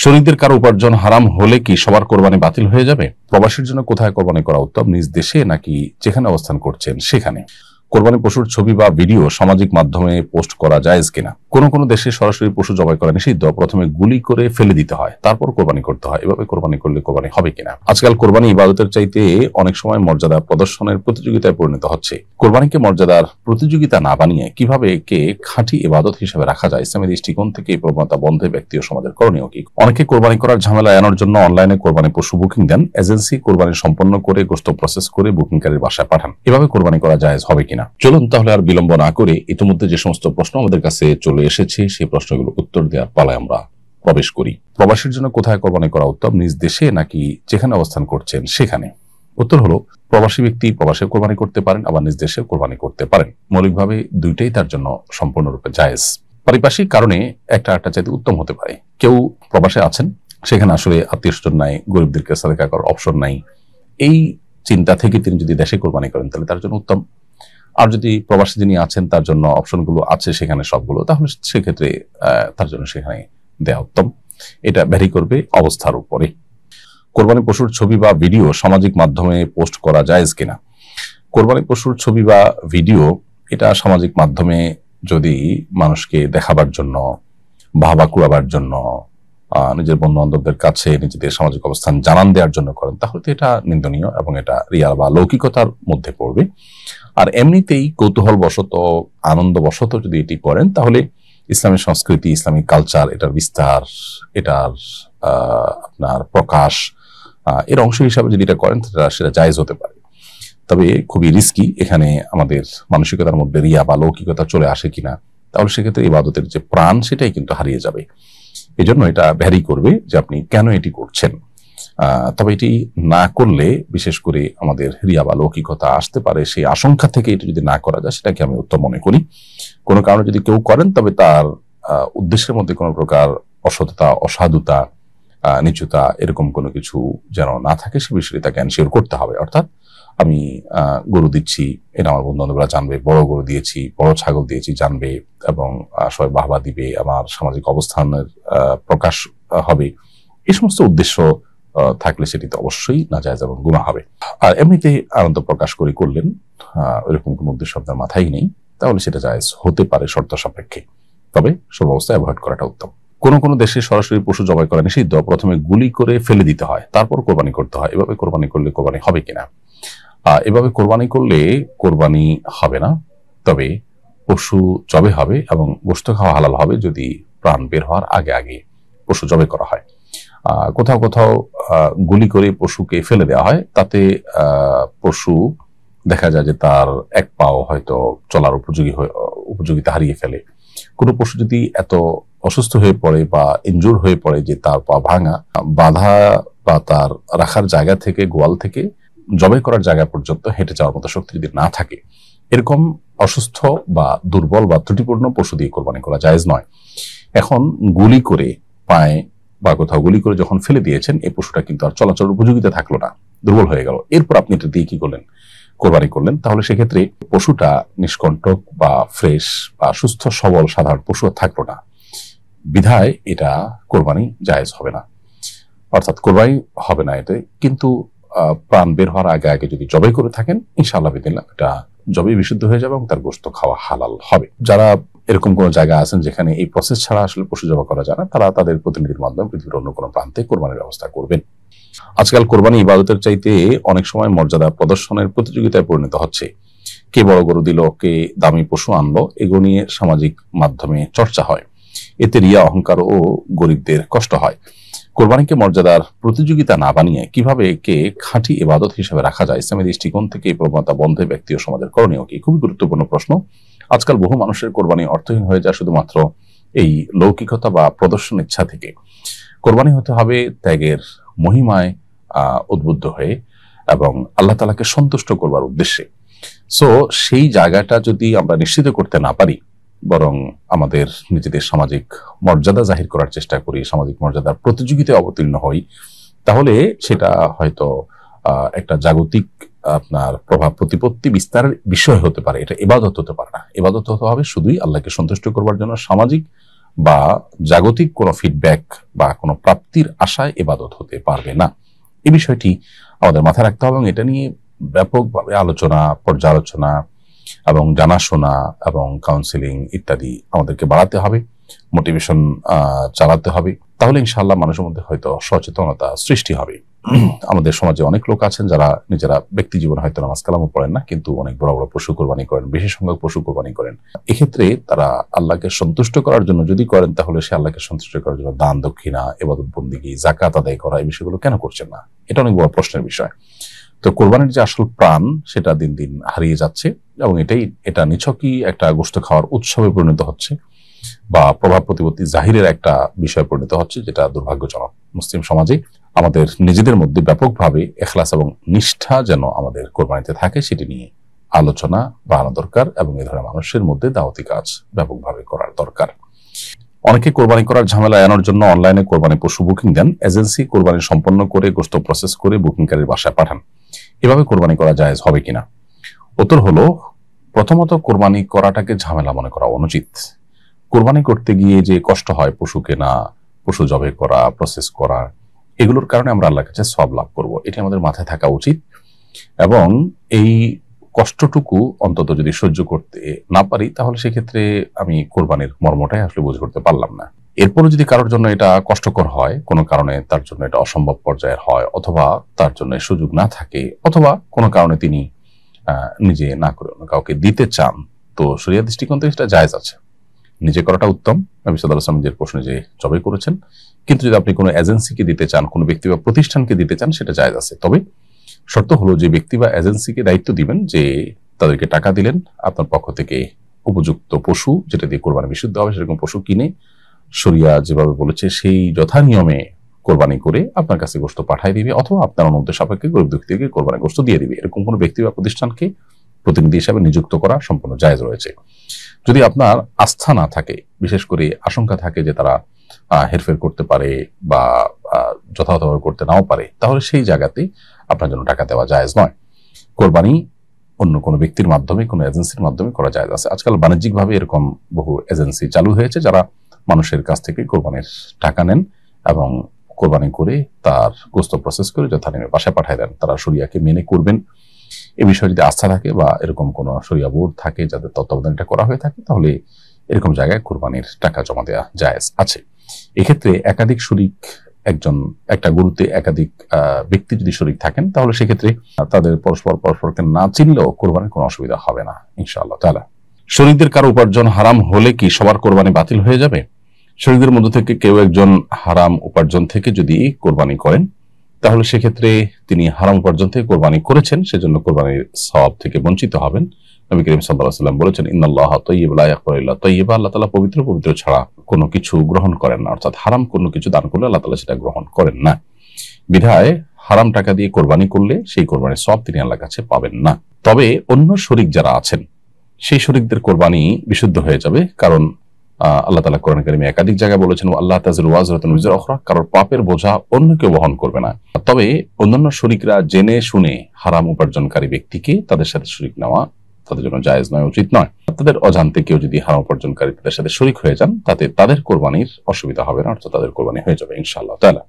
শরীকদের কারো উপার্জন হারাম হলে কি সবার কোরবানি বাতিল হয়ে যাবে? প্রবাসীর জন্য কোথায় কোরবানি করা উত্তম, নিজ দেশে নাকি যেখানে অবস্থান করছেন সেখানে? কোরবানি পশুর ছবি বা ভিডিও সামাজিক মাধ্যমে পোস্ট করা জায়েজ কিনা? কোন কোন দেশে সরাসরি পশু জবাই করা নিষিদ্ধ, প্রথমে গুলি করে ফেলে দিতে হয়, তারপর কোরবানি করতে হয়। এভাবে কোরবানি করলে কোরবানি হবে কিনা? আজকাল কোরবানি ইবাদতের চাইতে অনেক সময় মর্যাদা প্রদর্শনের প্রতিযোগিতায় পরিণত হচ্ছে। কোরবানিকে মর্যাদার প্রতিযোগিতা না বানিয়ে কিভাবে একে খাঁটি ইবাদত হিসেবে রাখা যায়, ইসলামী দৃষ্টিকোণ থেকে এই প্রবণতা বন্ধে ব্যক্তি ও সমাজের করণীয় কি? অনেকে কোরবানি করার ঝামেলা এড়ানোর জন্য অনলাইনে কোরবানি পশু বুকিং দেন। এজেন্সি কোরবানি সম্পন্ন করে গোশত প্রসেস করে বুকিংকারীর বাসায় পাঠান। এভাবে কোরবানি করা জায়েজ হবে কিনা? চলুন তাহলে আর বিলম্ব না করে ইতিমধ্যে যে সমস্ত প্রশ্ন আমাদের কাছে চলে এসেছে সেই প্রশ্নগুলো উত্তর দেওয়ার পালায় আমরা প্রবেশ করি। প্রবাসীর জন্য কোথায় কোরবানি করা উত্তম, নিজ দেশে নাকি যেখানে অবস্থান করছেন সেখানে? উত্তর হলো, প্রবাসী ব্যক্তি প্রবাসে কোরবানি করতে পারেন, আবার নিজ দেশে কোরবানি করতে পারেন। মৌলিকভাবে দুইটাই তার জন্য সম্পূর্ণরূপে জায়েজ। পারিপার্শ্বিক কারণে একটা চাইতে উত্তম হতে পারে। কেউ প্রবাসে আছেন, সেখানে আসলে আত্মীয় স্বজন নাই, গরিবদেরকে সাদাকা করার অপশন নাই, এই চিন্তা থেকে তিনি যদি দেশে কোরবানি করেন তাহলে তার জন্য উত্তম। আর যদি প্রবাসী যিনি আছেন তার জন্য অপশনগুলো আছে সেখানে সবগুলো, তাহলে সেক্ষেত্রে তার জন্য সেখানে দেয়া উত্তম। এটা ভ্যারি করবে অবস্থার উপরে। কোরবানি পশুর ছবি বা ভিডিও সামাজিক মাধ্যমে পোস্ট করা জায়েজ কিনা? কোরবানি পশুর ছবি বা ভিডিও এটা সামাজিক মাধ্যমে যদি মানুষকে দেখাবার জন্য, বাহবা কুড়াবার জন্য, নিজের বন্ধু বান্ধবদের কাছে নিজেদের সামাজিক অবস্থান জানান দেওয়ার জন্য করেন, তাহলে তো এটা নিন্দনীয় এবং এটা রিয়া বা লৌকিকতার মধ্যে পড়বে। আর এমনিতেই কৌতূহল বশত, আনন্দ বশত যদি এটি করেন, তাহলে ইসলামী সংস্কৃতি, ইসলামিক কালচার, এটার বিস্তার, এটার আপনার প্রকাশ, এর অংশ হিসাবে যদি এটা করেন সেটা জায়েজ হতে পারে। তবে খুবই রিস্কি। এখানে আমাদের মানসিকতার মধ্যে রিয়া বা লৌকিকতা চলে আসে কিনা, তাহলে সেক্ষেত্রে ইবাদতের যে প্রাণ সেটাই কিন্তু হারিয়ে যাবে। এই জন্য এটা ভ্যারি করবে যে আপনি কেন এটি করছেন। তবে এটি না করলে বিশেষ করে আমাদের রিয়া বা লৌকিকতা আসতে পারে, সেই আশঙ্কা থেকে এটি যদি না করা যায় সেটাকে আমি উত্তম মনে করি। কোনো কারণে যদি কেউ করেন তবে তার উদ্দেশ্যের মধ্যে কোনো প্রকার অসততা, অসাধুতা, নিচুতা এরকম কোনো কিছু যেন না থাকে সে বিষয়ে তাকে এনশিওর করতে হবে। অর্থাৎ আমি গরু দিচ্ছি, এটা আমার বন্ধু বান্ধবরা জানবে, বড় গরু দিয়েছি, বড় ছাগল দিয়েছি জানবে, এবং সবাই বাহবা দিবে, আমার সামাজিক অবস্থানের প্রকাশ হবে, এই সমস্ত উদ্দেশ্য থাকলে সেটি তো অবশ্যই নাজায়েজ এবং গুনাহ হবে। আর এমনিতে আনন্দ প্রকাশ করে করলেন, ওইরকম কোনো উদ্দেশ্য আপনার মাথায় নেই, তাহলে সেটা জায়েজ হতে পারে শর্ত সাপেক্ষে। তবে সব অবস্থায় অ্যাভয়েড করাটা উত্তম। কোন কোন দেশে সরাসরি পশু জবাই করা নিষিদ্ধ, প্রথমে গুলি করে ফেলে দিতে হয়, তারপর কোরবানি করতে হয়। এভাবে কোরবানি করলে কোরবানি হবে কিনা? এভাবে কোরবানি করলে কোরবানি হবে না, তবে পশু জবে হবে এবং গোশত খাওয়া হালাল হবে যদি প্রাণ বের হওয়ার আগে আগে পশু জবে করা হয়। কোথাও কোথাও গুলি করে পশুকে ফেলে দেওয়া হয়, তাতে পশু দেখা যায় যে তার এক পাও হয়তো চলার উপযোগিতা হারিয়ে ফেলে। কোনো পশু যদি এত অসুস্থ হয়ে পড়ে বা ইনজুর হয়ে পড়ে যে তার পা ভাঙা, বাধা বা তার রাখার জায়গা থেকে, গোয়াল থেকে জবাই করার জায়গা পর্যন্ত হেঁটে যাওয়ার মতো শক্তি যদি না থাকে, এরকম অসুস্থ বা দুর্বল বা ত্রুটিপূর্ণ পশু দিয়ে কোরবানি করা জায়েজ নয়। এখন গুলি করে পায়ে বা কোথাও গুলি করে যখন ফেলে দিয়েছেন, এই পশুটা কিন্তু আর চলাচলের উপযোগিতা থাকলো না, দুর্বল হয়ে গেল, এরপর আপনি এটা দিয়ে কি করলেন? কোরবানি করলেন। তাহলে সেক্ষেত্রে পশুটা নিষ্কণ্টক বা ফ্রেশ বা সুস্থ সবল সাধারণ পশু থাকলো না, বিধায় এটা কোরবানি জায়েজ হবে না, অর্থাৎ কোরবানি হবে না এতে। কিন্তু প্রাণ বের হওয়ার আগে আগে যদি জবাই করে থাকেন, ইনশাআল্লাহ বিদিল্লাহ এটা জবাই বিশুদ্ধ হয়ে যাবে এবং তার গোশত খাওয়া হালাল হবে। যারা এরকম কোন জায়গা আছেন যেখানে এই প্রসেস ছাড়া আসলে পশু জবাই করা যায় না, তারা তাদের প্রতিনিধির মাধ্যমে পৃথিবীর অন্য কোনো প্রান্তে কোরবানির ব্যবস্থা করবেন। আজকাল কোরবানি ইবাদতের চাইতে অনেক সময় মর্যাদা প্রদর্শনের প্রতিযোগিতায় পরিণত হচ্ছে। কে বড় গরু দিল, কে দামি পশু আনলো, এগুলো নিয়ে সামাজিক মাধ্যমে চর্চা হয়। এতে রিয়া, অহংকার ও গরিবদের কষ্ট হয়। কোরবানিকে মর্যাদার প্রতিযোগিতা না বানিয়ে কিভাবে একে খাঁটি ইবাদত হিসেবে রাখা যায়, ইসলামী দৃষ্টিকোণ থেকে এই প্রবণতা বন্ধে ব্যক্তি ও সমাজের করণীয় কি? খুবই গুরুত্বপূর্ণ প্রশ্ন। আজকাল বহু মানুষের কোরবানি অর্থহীন হয়ে যায় শুধুমাত্র এই লৌকিকতা বা প্রদর্শন ইচ্ছা থেকে। কোরবানি হতে হবে ত্যাগের মহিমায় উদ্বুদ্ধ হয়ে এবং আল্লাহ তাআলাকে সন্তুষ্ট করবার উদ্দেশ্যে। সো সেই জায়গাটা যদি আমরা নিশ্চিত করতে না পারি, বরং আমাদের নিজেদের সামাজিক মর্যাদা জাহির করার চেষ্টা করি, সামাজিক মর্যাদার প্রতিযোগিতায় অবতীর্ণ হই, তাহলে সেটা হয়তো একটা জাগতিক আপনার প্রভাব প্রতিপত্তি বিস্তারের বিষয় হতে পারে। এটা ইবাদত হতে পারে না। ইবাদত হতে হবে শুধুই আল্লাহকে সন্তুষ্ট করবার জন্য, সামাজিক বা জাগতিক কোনো ফিডব্যাক বা কোনো প্রাপ্তির আশায় ইবাদত হতে পারবে না। এই বিষয়টি আমাদের মাথায় রাখতে হবে এবং এটা নিয়ে ব্যাপকভাবে আলোচনা, পর্যালোচনা এবং জানাশোনা এবং কাউন্সিলিং ইত্যাদি আমাদেরকে বাড়াতে হবে, মোটিভেশন চালাতে হবে। তাহলে ইনশাআল্লাহ মানুষের মধ্যে হয়তো সচেতনতা সৃষ্টি হবে। আমাদের সমাজে অনেক লোক আছেন যারা নিজেরা ব্যক্তি জীবনে হয়তো নামাজ কালামও পড়েন না, কিন্তু অনেক বড় বড় পশু কোরবানি করেন, বেশি সংখ্যক পশু কোরবানি করেন। এক্ষেত্রে তারা আল্লাহকে সন্তুষ্ট করার জন্য যদি করেন, তাহলে সে আল্লাহকে সন্তুষ্ট করার জন্য দান, দক্ষিণা, ইবাদত বন্দেগী, যাকাত আদায় করা, এই বিষয়গুলো কেন করছেন না? এটা অনেক বড় প্রশ্নের বিষয়। তো কোরবানির যে আসল প্রাণ সেটা দিন দিন হারিয়ে যাচ্ছে এবং এটা নিছকই একটা গোশত খাওয়ার উৎসবে পরিণত হচ্ছে বা প্রভাব প্রতিপত্তি জাহিরের একটা বিষয় পরিণত হচ্ছে, যেটা দুর্ভাগ্যজনক। মুসলিম সমাজে আমাদের নিজেদের মধ্যে ব্যাপকভাবে ইখলাস এবং নিষ্ঠা যেন আমাদের কোরবানিতে থাকে, সেটি নিয়ে আলোচনা বাড়ানো দরকার এবং এই ধরনের মানুষের মধ্যে দাওয়াতি কাজ ব্যাপকভাবে করার দরকার। অনেকে কোরবানি করার ঝামেলা এড়ানোর জন্য অনলাইনে কোরবানি পশু বুকিং দেন, এজেন্সি কোরবানি সম্পন্ন করে গোশত প্রসেস করে বুকিংকারীর বাসায় পাঠান। এভাবে কোরবানি করা জায়েজ হবে কিনা? উত্তর হলো, প্রথমত কোরবানি করাটাকে ঝামেলা মনে করা অনুচিত। কোরবানি করতে গিয়ে যে কষ্ট হয়, পশু কেনা, পশু জবাই করা, প্রসেস করা, এগুলোর কারণে আমরা আল্লাহর কাছে সওয়াব লাভ করব, এটি আমাদের মাথায় থাকা উচিত। এবং এই কষ্টটুকু অন্তত যদি সহ্য করতে না পারি, তাহলে সেক্ষেত্রে আমি কোরবানির মর্মটাই আসলে বুঝে করতে পারলাম না। এরপরে যদি কারোর জন্য এটা কষ্টকর হয়, কোনো কারণে তার জন্য এটা অসম্ভব পর্যায়ের হয়, অথবা তার জন্য সুযোগ না থাকে, অথবা কোনো কারণে তিনি নিজে না করে অন্য কাউকে দিতে চান, তো শরিয়ার দৃষ্টিকোণ থেকে সেটা জায়েজ আছে। নিজে করাটা উত্তম। নবী সাল্লাল্লাহু আলাইহি ওয়াসাল্লাম নিজের প্রশ্নে যে জবাই করেছেন, কিন্তু যদি আপনি কোনো এজেন্সিকে দিতে চান, কোনো ব্যক্তি বা প্রতিষ্ঠানকে দিতে চান, সেটা জায়েজ আছে। তবে শর্ত হলো, যে ব্যক্তি বা এজেন্সিকে দায়িত্ব দিবেন যে তাদেরকে টাকা দিলেন, আপনার পক্ষ থেকে উপযুক্ত পশু যেটা দিয়ে কোরবানি বিশুদ্ধ হবে সেরকম পশু কিনে শরিয়া যেভাবে বলেছে সেই যথা নিয়মে কোরবানি করে আপনার কাছে গোশত পাঠিয়ে দিবে, অথবা আপনার অনুমতি সাপেক্ষে গরিব ব্যক্তিকে কোরবানি গোশত দিয়ে দিবে। এরকম কোনো ব্যক্তি বা প্রতিষ্ঠানকে প্রতিনিধি হিসাবে নিযুক্ত করা সম্পূর্ণ জায়েজ রয়েছে। যদি আপনার আস্থা না থাকে, বিশেষ করে আশঙ্কা থাকে যে তারা হেরফের করতে পারে বা যথাযথভাবে করতে নাও পারে, তাহলে সেই জায়গাতে আপনার জন্য টাকা দেওয়া জায়েজ নয়। কোরবানি অন্য কোনো ব্যক্তির মাধ্যমে, কোনো এজেন্সির মাধ্যমে করা জায়েজ আছে। আজকাল বাণিজ্যিকভাবে এরকম বহু এজেন্সি চালু হয়েছে যারা মানুষের কাছ থেকে কোরবানির টাকা নেন এবং কোরবানি করে তার গোশত প্রসেস করে যথানিয়মে বাসায় পাঠিয়ে দেন। তারা শরিয়াকে মেনে করবেন, এ বিষয়ে যদি আস্থা থাকে বা এরকম কোনো শরিয়া বোর্ড থাকে যাদের তত্ত্বাবধানে এটা করা হয়ে থাকে, তাহলে এরকম জায়গায় কোরবানির টাকা জমা দেওয়া জায়েজ আছে। এক্ষেত্রে একাধিক শরিক, একটা গরুতে একাধিক ব্যক্তি যদি শরিক থাকেন, তাহলে সেক্ষেত্রে তাদের পরস্পরকে না চিনলেও কোরবানির কোনো অসুবিধা হবে না ইনশাআল্লাহ তাআলা। শরিকদের কারো উপার্জন হারাম হলে কি সবার কোরবানি বাতিল হয়ে যাবে? শরিকদের মধ্য থেকে কেউ একজন হারাম উপার্জন থেকে যদি কোরবানি করেন, তাহলে সেক্ষেত্রে তিনি হারাম উপার্জন থেকে কোরবানি করেছেন, সেজন্য কোরবানির সওয়াব থেকে বঞ্চিত হবেন। নবী করিম সাল্লাল্লাহু আলাইহি ওয়াসাল্লাম বলেছেন, ইন্নাল্লাহা তাইয়্যিবুন লা ইয়াকবালু ইল্লা তাইয়্যিবা, আল্লাহ তাআলা পবিত্র ছাড়া কোনো কিছু গ্রহণ করেন না, অর্থাৎ হারাম কোনো কিছু দান করলে আল্লাহ তাআলা সেটা গ্রহণ করেন না। বিধায় হারাম টাকা দিয়ে কোরবানি করলে সেই কোরবানির সওয়াব তিনি আল্লাহর কাছে পাবেন না। তবে অন্য শরিক যারা আছেন, সেই শরিকদের কোরবানি বিশুদ্ধ হয়ে যাবে, কারণ আল্লাহ তাআলা কোরআন কারীমে একাধিক জায়গায় বলেছেন, আল্লাহ তাযিরু ওয়াজরাতুন উযরা উখরা, কারোর পাপের বোঝা অন্য কেউ বহন করবে না। তবে অন্যান্য শরিকরা জেনে শুনে হারাম উপার্জনকারী ব্যক্তিকে তাদের সাথে শরিক নেওয়া তাদের জন্য জায়েজ নয়, উচিত নয়। তাদের অজান্তে কেউ যদি হারাম উপার্জনকারী তাদের সাথে শরিক হয়ে যান, তাতে তাদের কোরবানির অসুবিধা হবে না, অর্থাৎ তাদের কোরবানি হয়ে যাবে ইনশাআল্লাহ তাআলা।